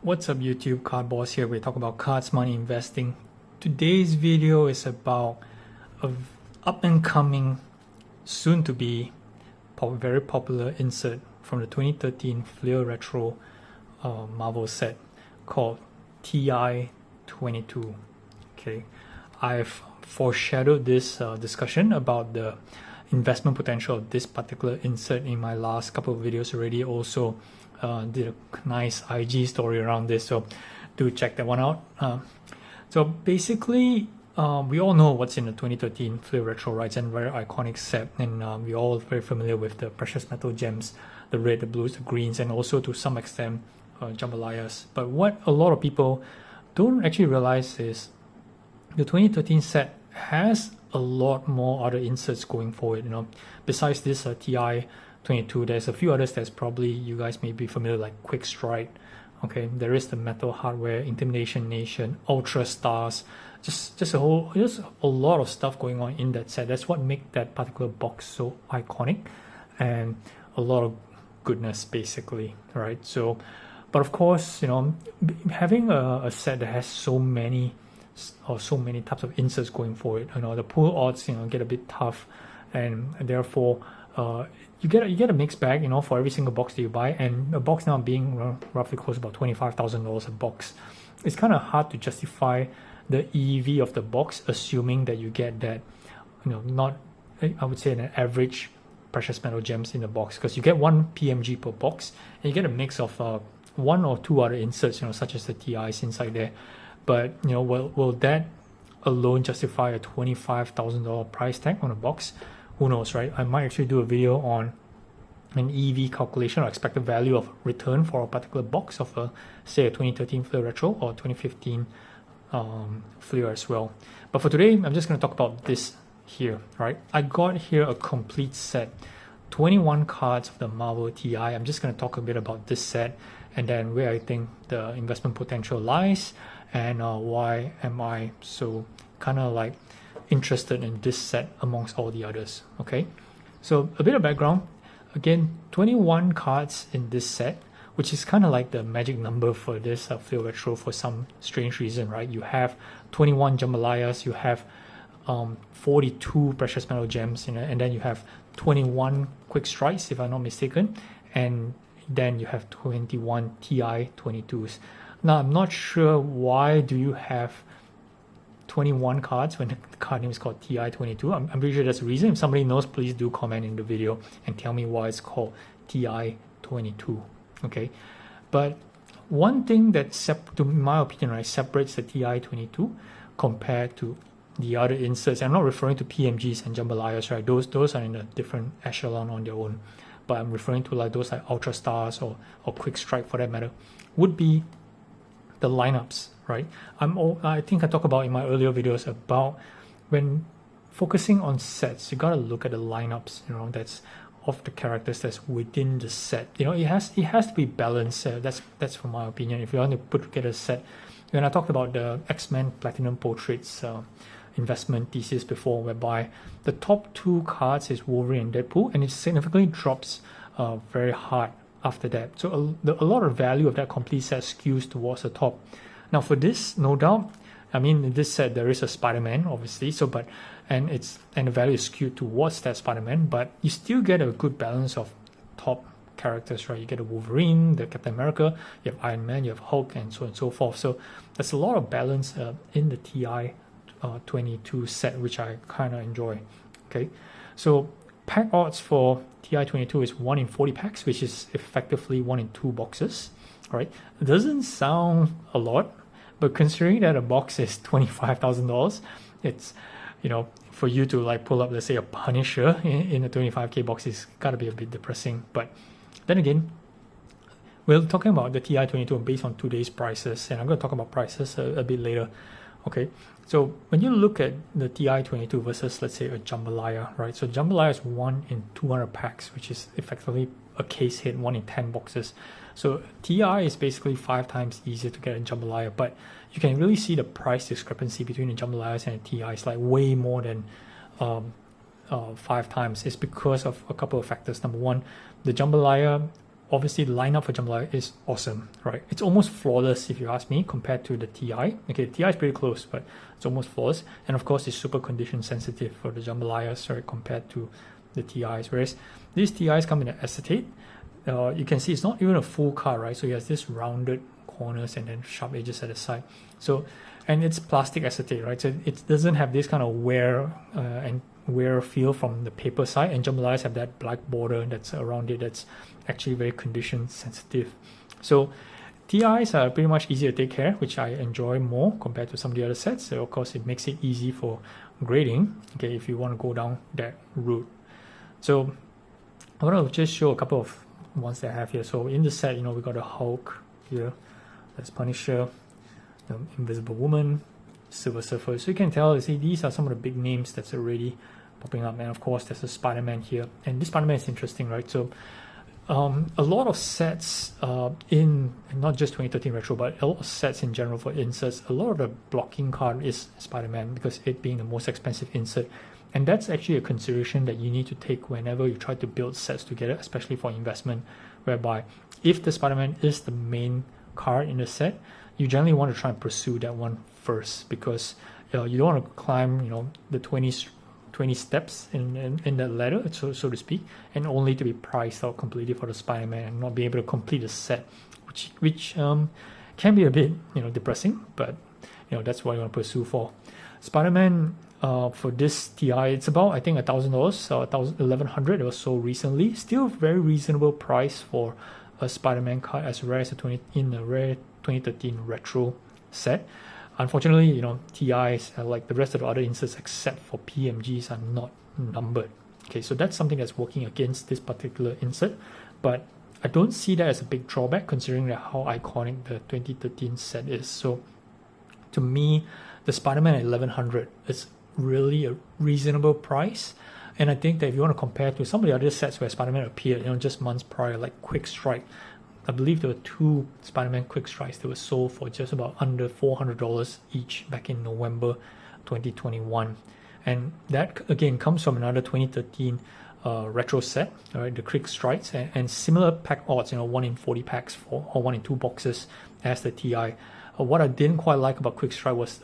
What's up YouTube, Card Boss here. We talk about cards, money, investing. Today's video is about a up and coming, soon to be very popular insert from the 2013 Fleer Retro Marvel set called Ti-22. Okay, I've foreshadowed this discussion about the investment potential of this particular insert in my last couple of videos already. Also did a nice IG story around this, so do check that one out. So basically, we all know what's in the 2013 Fleer Retro, right? It's a very iconic set, and we're all very familiar with the precious metal gems, the red, the blues, the greens, and also to some extent jambalayas. But what a lot of people don't actually realize is the 2013 set has a lot more other inserts going forward. Besides this Ti-22, there's a few others that's probably you guys may be familiar, like Quick Strike. Okay, there is the Metal Hardware, Intimidation Nation, Ultra Stars, just a lot of stuff going on in that set. That's what makes that particular box so iconic, and a lot of goodness basically, right? So, but of course, having a set that has so many types of inserts going forward, the pool odds get a bit tough, and therefore you get a mixed bag for every single box that you buy. And a box now being roughly close to about $25,000 a box, it's kind of hard to justify the EV of the box, assuming that you get that not, I would say, an average precious metal gems in the box, because you get one PMG per box and you get a mix of one or two other inserts, such as the TIs inside there. But will that alone justify a $25,000 price tag on a box? Who knows, right? I might actually do a video on an EV calculation or expected value of return for a particular box of say a 2013 Fleer Retro or 2015 Fleer as well. But for today, I'm just going to talk about this here, right? I got here a complete set, 21 cards of the Marvel TI. I'm just going to talk a bit about this set and then where I think the investment potential lies, and why am I so kind of like interested in this set amongst all the others. Okay, so a bit of background. Again, 21 cards in this set, which is kind of like the magic number for this Fleer Retro for some strange reason, right? You have 21 jambalayas, you have 42 precious metal gems, and then you have 21 quick strikes, if I'm not mistaken, and then you have 21 Ti-22s. Now, I'm not sure why do you have 21 cards when the card name is called Ti-22. I'm pretty sure there's a reason. If somebody knows, please do comment in the video and tell me why it's called Ti-22. Okay, but one thing that, in my opinion, right, separates the Ti-22 compared to the other inserts, I'm not referring to PMGs and Jambalayas, right? Those are in a different echelon on their own. But I'm referring to like those like Ultra Stars or Quick Strike for that matter, would be the lineups, right? I think I talked about in my earlier videos about when focusing on sets, you gotta look at the lineups, that's of the characters that's within the set. It has to be balanced. That's from my opinion. If you want to put together a set, when I talked about the X-Men Platinum Portraits investment thesis before, whereby the top two cards is Wolverine and Deadpool, and it significantly drops very hard after that. So a lot of value of that complete set skews towards the top. Now for this, no doubt, I mean, in this set there is a Spider-Man, obviously, and the value is skewed towards that Spider-Man, but you still get a good balance of top characters, right? You get a Wolverine, the Captain America, you have Iron Man, you have Hulk, and so on and so forth. So there's a lot of balance in the Ti-22 set, which I kind of enjoy. Okay, so pack odds for Ti-22 is 1 in 40 packs, which is effectively 1 in 2 boxes. All right, it doesn't sound a lot, but considering that a box is $25,000, it's for you to like pull up, let's say, a Punisher in a 25k box is gotta be a bit depressing. But then again, we're talking about the Ti-22 based on today's prices, and I'm going to talk about prices a bit later. Okay, so when you look at the Ti-22 versus, let's say, a Jambalaya, right? So Jambalaya is 1 in 200 packs, which is effectively a case hit, 1 in 10 boxes. So Ti is basically 5 times easier to get a Jambalaya, but you can really see the price discrepancy between the Jambalayas and the Ti is like way more than 5 times. It's because of a couple of factors. Number one, the Jambalaya obviously the lineup for Jambalaya is awesome, right? It's almost flawless if you ask me compared to the Ti. Okay, the Ti is pretty close, but it's almost flawless. And of course, it's super condition sensitive for the Jambalayas, right, compared to the Ti's. Whereas these Ti's come in an acetate. You can see it's not even a full car, right? So it has this rounded corners and then sharp edges at the side. So, and it's plastic acetate, right? So it doesn't have this kind of wear and wear feel from the paper side, and Jambalayas have that black border that's around it that's actually very condition sensitive. So TIs are pretty much easy to take care, which I enjoy more compared to some of the other sets. So of course it makes it easy for grading, okay, if you want to go down that route. So I want to just show a couple of ones that I have here. So in the set, we got a Hulk here, there's Punisher, the Invisible Woman, Silver Surfer. So you can tell, see, these are some of the big names that's already popping up. And of course, there's a Spider-Man here. And this Spider-Man is interesting, right? So a lot of sets in, not just 2013 Retro, but a lot of sets in general for inserts, a lot of the blocking card is Spider-Man because it being the most expensive insert. And that's actually a consideration that you need to take whenever you try to build sets together, especially for investment, whereby if the Spider-Man is the main card in the set, you generally want to try and pursue that one first, because you don't want to climb the 20 steps in that ladder, so to speak, and only to be priced out completely for the Spider-Man and not be able to complete the set, which can be a bit depressing, but that's what you want to pursue for Spider-Man. For this Ti, it's about, I think, $1,000, $1,100 or so recently. Still very reasonable price for a Spider-Man card as rare as in a rare 2013 Retro set. Unfortunately, TIs, like the rest of the other inserts except for PMGs, are not numbered. Okay, so that's something that's working against this particular insert, but I don't see that as a big drawback considering how iconic the 2013 set is. So to me, the Spider-Man at $1,100 is really a reasonable price. And I think that if you want to compare to some of the other sets where Spider-Man appeared, just months prior, like Quick Strike, I believe there were 2 Spider-Man Quick Strikes that were sold for just about under $400 each back in November 2021. And that again comes from another 2013 retro set, right? The Quick Strikes and similar pack odds, 1 in 40 packs or 1 in 2 boxes as the Ti. What I didn't quite like about Quick Strike was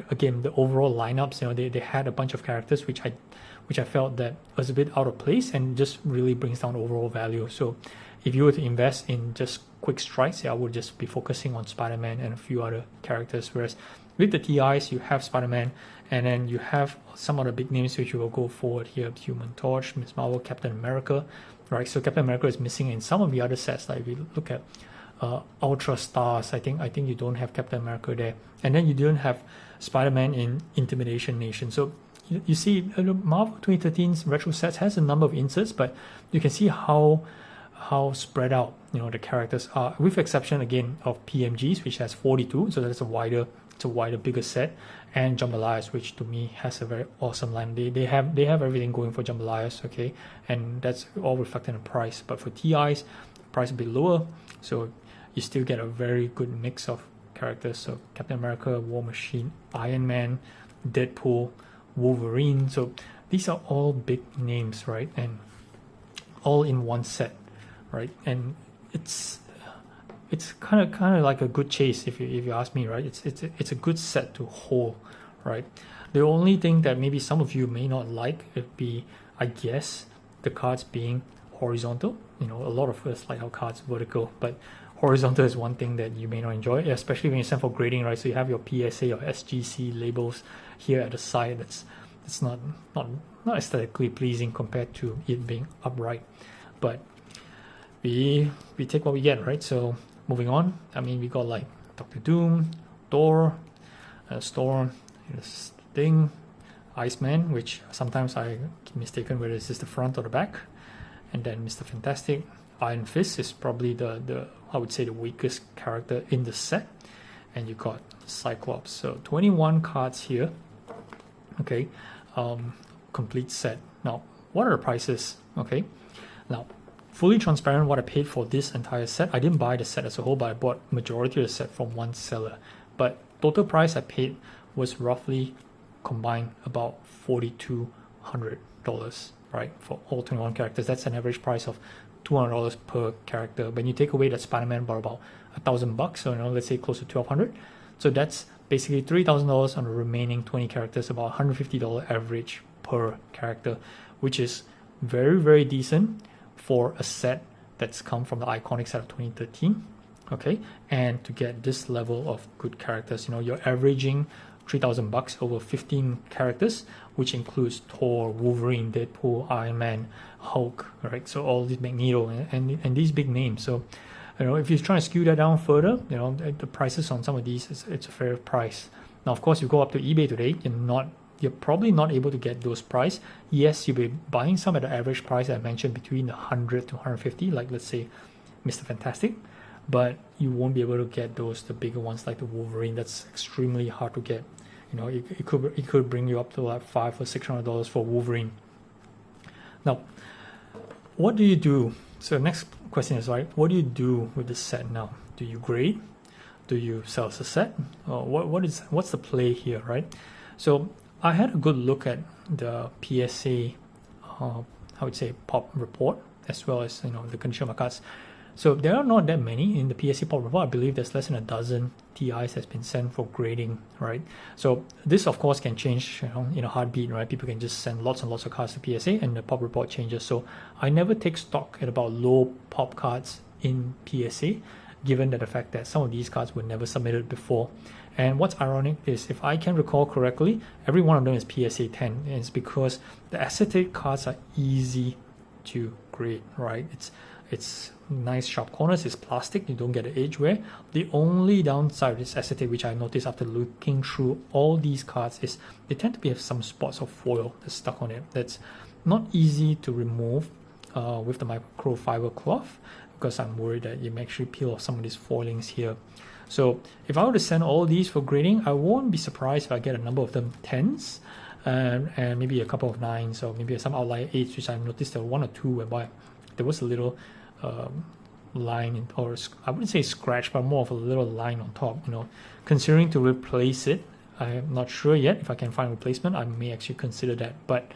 again the overall lineups. They had a bunch of characters which I felt that was a bit out of place and just really brings down overall value. So if you were to invest in just Quick Strikes, I would just be focusing on Spider-Man and a few other characters. Whereas with the TIs, you have Spider-Man, and then you have some other big names which you will go forward here: Human Torch, Ms. Marvel, Captain America, right? So Captain America is missing in some of the other sets. Like if you look at Ultra Stars, I think you don't have Captain America there, and then you don't have Spider-Man in Intimidation Nation. So you see, Marvel 2013's retro sets has a number of inserts, but you can see how spread out the characters are, with exception again of PMGs, which has 42, so that's a wider, bigger set, and Jambalayas, which to me has a very awesome line. They have everything going for Jambalayas, okay, and that's all reflected in the price. But for TIs, the price a bit lower, so you still get a very good mix of characters. So Captain America, War Machine, Iron Man, Deadpool, Wolverine. So these are all big names, right? And all in one set, right? And it's kind of like a good chase if you ask me, right? It's a good set to hold, right? The only thing that maybe some of you may not like would be, I guess, the cards being horizontal. A lot of us like our cards vertical, but horizontal is one thing that you may not enjoy, especially when you send for grading, right? So you have your PSA or SGC labels here at the side. That's not aesthetically pleasing compared to it being upright, but we take what we get, right? So moving on, we got like Dr. Doom, Thor, Storm, Sting, Iceman, which sometimes I get mistaken whether this is the front or the back, and then Mr. Fantastic. Iron Fist is probably the I would say the weakest character in the set, and you got Cyclops. So 21 cards here, okay, complete set. Now what are the prices? Okay, now fully transparent, what I paid for this entire set, I didn't buy the set as a whole, but I bought majority of the set from one seller. But total price I paid was roughly combined about $4,200, right, for all 21 characters. That's an average price of $200 per character. When you take away that Spider-Man, about $1,000, so let's say close to $1,200. So that's basically $3,000 on the remaining 20 characters, about $150 average per character, which is very, very decent for a set that's come from the iconic set of 2013. Okay, and to get this level of good characters, you're averaging $3,000 over 15 characters, which includes Thor, Wolverine, Deadpool, Iron Man, Hulk, right? So all these Magneto and these big names. So if you're trying to skew that down further, the prices on some of these, it's a fair price. Now, of course, you go up to eBay today, you're probably not able to get those price. Yes, you'll be buying some at the average price I mentioned between 100 to 150, like let's say Mr. Fantastic, but you won't be able to get the bigger ones like the Wolverine. That's extremely hard to get. It could bring you up to like $500 or $600 for Wolverine. Now, what do you do? So next question is, right, what do you do with this set now? Do you grade? Do you sell as a set? What's the play here, right? So I had a good look at the PSA, I would say pop report, as well as the condition of my cards. So there are not that many in the PSA pop report. I believe there's less than a dozen TIs that's been sent for grading, right? So this of course can change in a heartbeat, right? People can just send lots and lots of cards to PSA and the pop report changes. So I never take stock at about low pop cards in PSA, given that the fact that some of these cards were never submitted before. And what's ironic is, if I can recall correctly, every one of them is PSA 10, and it's because the acetate cards are easy to grade, right? It's nice sharp corners, it's plastic, you don't get the edge wear. The only downside of this acetate, which I noticed after looking through all these cards, is they tend to have some spots of foil that's stuck on it. That's not easy to remove with the microfiber cloth, because I'm worried that you may actually peel off some of these foilings here. So if I were to send all these for grading, I won't be surprised if I get a number of them 10s and maybe a couple of 9s, or maybe some outlier 8s, which I noticed there were 1 or 2 whereby there was a little line, or I wouldn't say scratch, but more of a little line on top. Considering to replace it, I am not sure yet. If I can find a replacement, I may actually consider that. But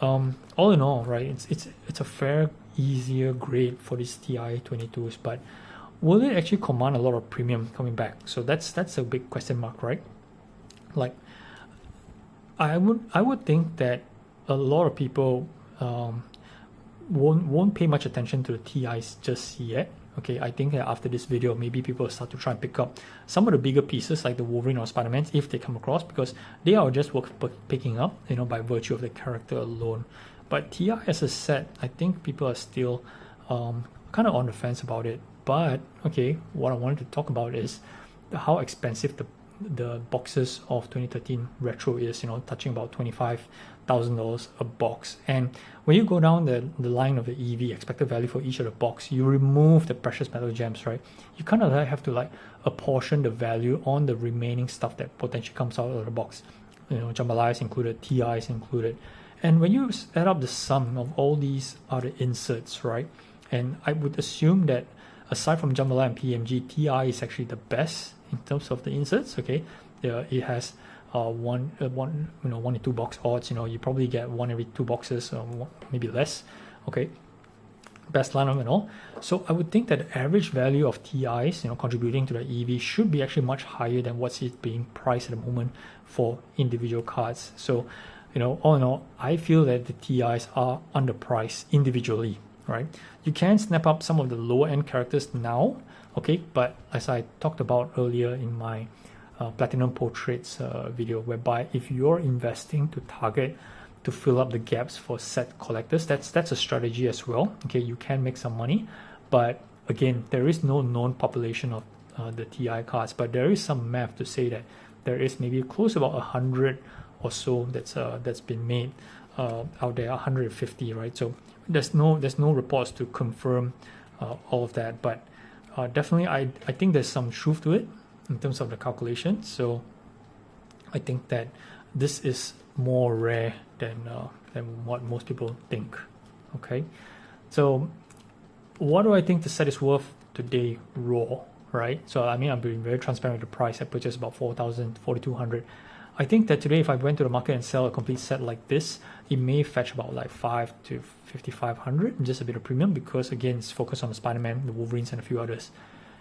all in all, right, it's a fair, easier grade for these Ti-22s, but will it actually command a lot of premium coming back? So that's a big question mark, right? Like, I would think that a lot of people won't pay much attention to the TIs just yet. Okay, I think that after this video, maybe people will start to try and pick up some of the bigger pieces like the Wolverine or Spider-Man if they come across, because they are just worth picking up, by virtue of the character alone. But TI as a set, I think people are still kind of on the fence about it. But okay, what I wanted to talk about is how expensive the boxes of 2013 retro is, touching about $25,000 a box. And when you go down the line of the EV, expected value for each of the box, you remove the precious metal gems, right? You kind of have to apportion the value on the remaining stuff that potentially comes out of the box. Jambalaya is included, TIs included. And when you add up the sum of all these other inserts, right? And I would assume that aside from Jambalaya and PMG, TI is actually the best in terms of the inserts. Okay, it has one to 2 box odds. You probably get 1 every 2 boxes, maybe less. Okay, best lineup and all. So I would think that the average value of TIs, contributing to the EV, should be actually much higher than what's being priced at the moment for individual cards. So all in all, I feel that the TIs are underpriced individually. Right, you can snap up some of the lower end characters now, okay, but as I talked about earlier in my Platinum Portraits video, whereby if you're investing to target to fill up the gaps for set collectors, that's a strategy as well. Okay, you can make some money, but again, there is no known population of the TI cards, but there is some math to say that there is maybe close to about 100 or so that's been made out there, 150, right? So there's no reports to confirm all of that, but definitely I think there's some truth to it in terms of the calculation. So I think that this is more rare than what most people think. Okay, so what do I think the set is worth today raw, right? So I'm being very transparent with the price. I purchased about $4,200. I think that today if I went to the market and sell a complete set like this, it may fetch about like 5 to 5,500, just a bit of premium, because again it's focused on the Spider-Man, the Wolverines, and a few others.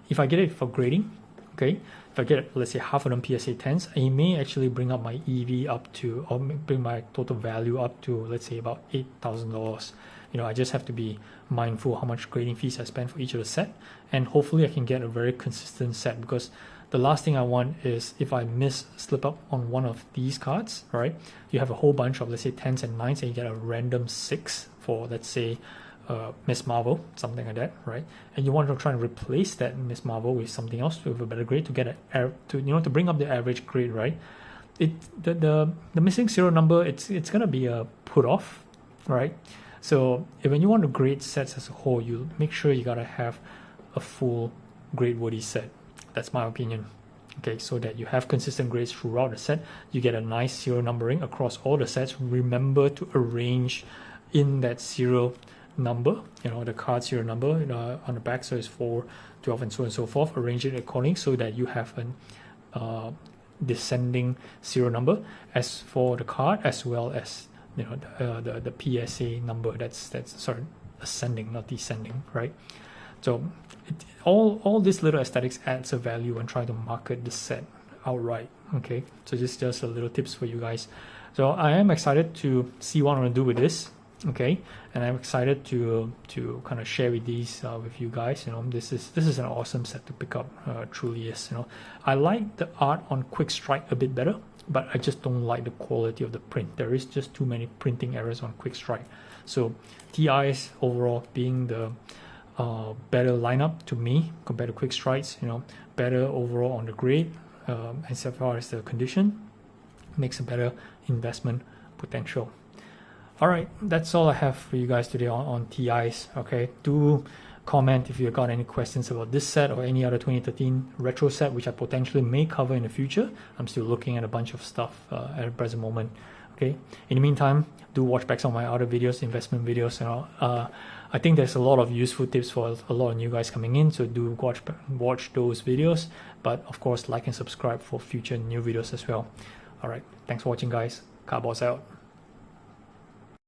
If I get it for grading, okay, if I get, let's say, half of them PSA 10s, it may actually bring up my EV up to, or bring my total value up to, let's say, about $8,000. You know, I just have to be mindful how much grading fees I spend for each of the set, and hopefully I can get a very consistent set, because the last thing I want is if I slip up on one of these cards, right? You have a whole bunch of, let's say, 10s and 9s, and you get a random 6 for, let's say, Miss Marvel, something like that, right? And you want to try and replace that Miss Marvel with something else with a better grade to get to bring up the average grade, right? The missing serial number, it's gonna be a put off, right? So when you want to grade sets as a whole, you make sure you gotta have a full grade worthy set. That's my opinion. Okay, so that you have consistent grades throughout the set, you get a nice serial numbering across all the sets. Remember to arrange in that serial number, you know, the card serial number on the back, so it's 4, 12, and so on and so forth. Arrange it accordingly so that you have an descending serial number as for the card, as well as, you know, the PSA number. That's sorry, ascending, not descending, right? So all this little aesthetics adds a value when trying to market the set outright. Okay, so this is just a little tips for you guys. So I am excited to see what I'm gonna do with this. Okay, and I'm excited to kind of share with these with you guys. You know, this is an awesome set to pick up. Truly is. You know, I like the art on Quick Strike a bit better, but I just don't like the quality of the print. There is just too many printing errors on Quick Strike. So TIs overall being the better lineup to me compared to Quick Strikes. You know, better overall on the grade, as far as the condition, makes a better investment potential. All right, that's all I have for you guys today on TIs. Okay, do comment if you got any questions about this set or any other 2013 retro set, which I potentially may cover in the future. I'm still looking at a bunch of stuff at the present moment. Okay, in the meantime, do watch back some of my other videos, investment videos. You know, I think there's a lot of useful tips for a lot of new guys coming in, so do watch those videos. But of course, like and subscribe for future new videos as well. All right, thanks for watching, guys. Carboss out.